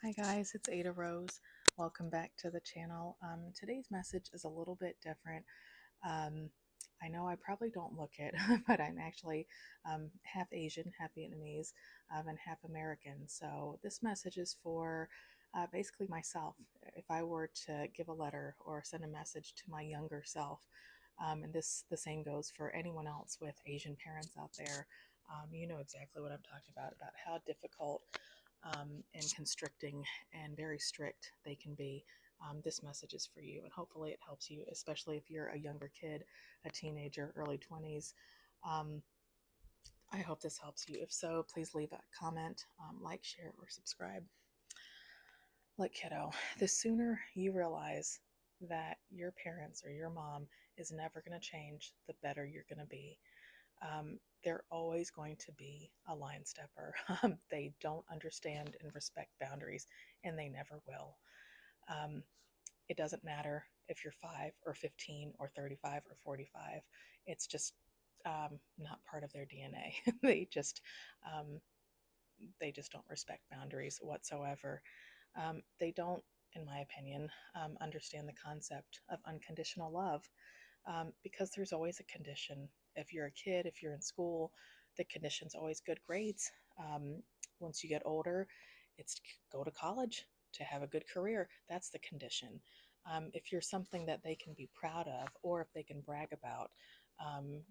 Hi guys, it's Ada Rose. Welcome back to the channel. Today's message is a little bit different. Um, I know I probably don't look it, but I'm actually half Asian, half Vietnamese, and half American. So this message is for basically myself. If I were to give a letter or send a message to my younger self, and the same goes for anyone else with Asian parents out there. You know exactly what I'm talking about how difficult and constricting and very strict they can be. This message is for you, and hopefully it helps you, especially if you're a younger kid, a teenager, early 20s. Um, I hope this helps you. If so, please leave a comment, like, share, or subscribe. Look, kiddo, the sooner you realize that your parents or your mom is never going to change, the better you're going to be. They're always going to be a line stepper. They don't understand and respect boundaries, and they never will. Um, it doesn't matter if you're 5 or 15 or 35 or 45. It's just not part of their DNA. Um, they just don't respect boundaries whatsoever. They don't, in my opinion, understand the concept of unconditional love because there's always a condition. If you're a kid, if you're in school, the condition's always good grades. Once you get older, it's to go to college, to have a good career. That's the condition. If you're something that they can be proud of, or if they can brag about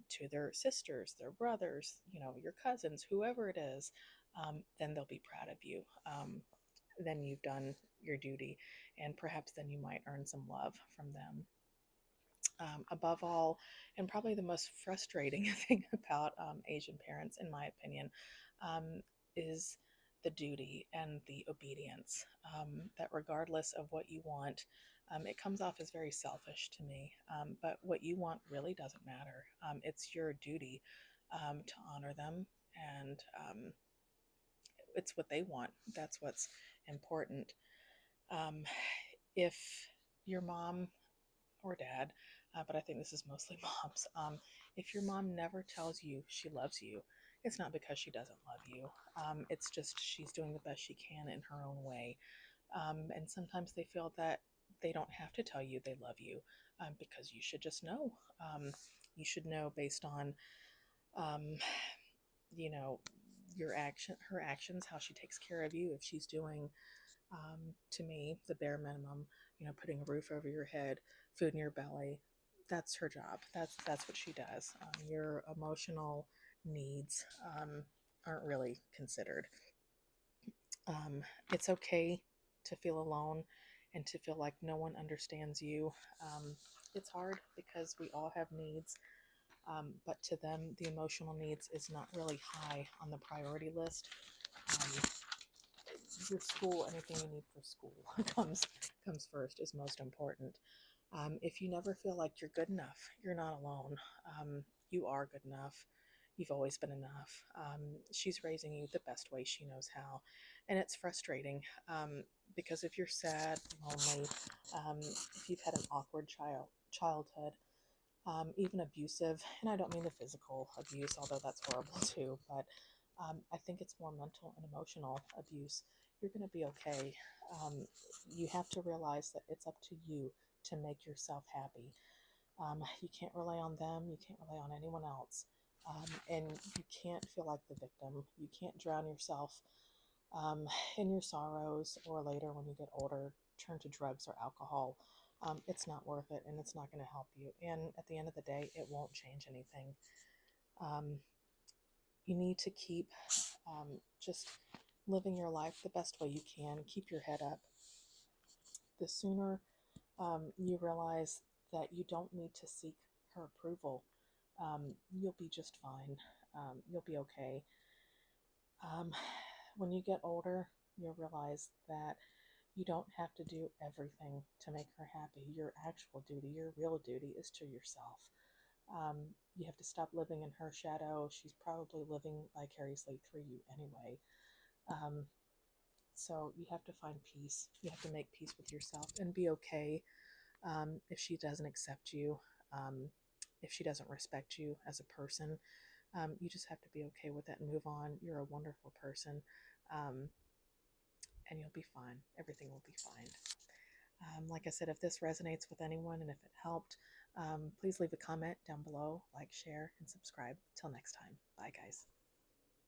to their sisters, their brothers, your cousins, whoever it is, then they'll be proud of you. Then you've done your duty, and perhaps then you might earn some love from them. Above all, and probably the most frustrating thing about Asian parents, in my opinion, um, is the duty and the obedience. That regardless of what you want, it comes off as very selfish to me. But what you want really doesn't matter. It's your duty to honor them, and it's what they want. That's what's important. Um, if your mom or dad, but I think this is mostly moms. If your mom never tells you she loves you, it's not because she doesn't love you. It's just she's doing the best she can in her own way. And sometimes they feel that they don't have to tell you they love you because you should just know. You should know based on, um, you know, her actions, how she takes care of you. If she's doing to me, the bare minimum, putting a roof over your head, food in your belly. That's her job. That's what she does. Your emotional needs aren't really considered. It's okay to feel alone and to feel like no one understands you. It's hard because we all have needs, but to them, the emotional needs is not really high on the priority list. Um, your school, anything you need for school comes first, is most important. If you never feel like you're good enough, you're not alone. You are good enough. You've always been enough. She's raising you the best way she knows how, and it's frustrating because if you're sad, lonely, if you've had an awkward childhood, even abusive, and I don't mean the physical abuse, although that's horrible too, but I think it's more mental and emotional abuse. You're going to be okay. You have to realize that it's up to you to make yourself happy. You can't rely on them, you can't rely on anyone else. And you can't feel like the victim. You can't drown yourself in your sorrows, or later when you get older, turn to drugs or alcohol. It's not worth it, and it's not going to help you. And at the end of the day, it won't change anything. Um, you need to keep just living your life the best way you can. Keep your head up. The sooner you realize that you don't need to seek her approval, you'll be just fine. You'll be okay. Um, when you get older, you'll realize that you don't have to do everything to make her happy. Your actual duty, your real duty, is to yourself. You have to stop living in her shadow. She's probably living vicariously through you anyway. Um, so you have to find peace. You have to make peace with yourself and be okay if she doesn't accept you, if she doesn't respect you as a person. You just have to be okay with that and move on. You're a wonderful person. Um, and you'll be fine. Everything will be fine. Like I said, if this resonates with anyone and if it helped, please leave a comment down below, like, share, and subscribe. Till next time. Bye, guys.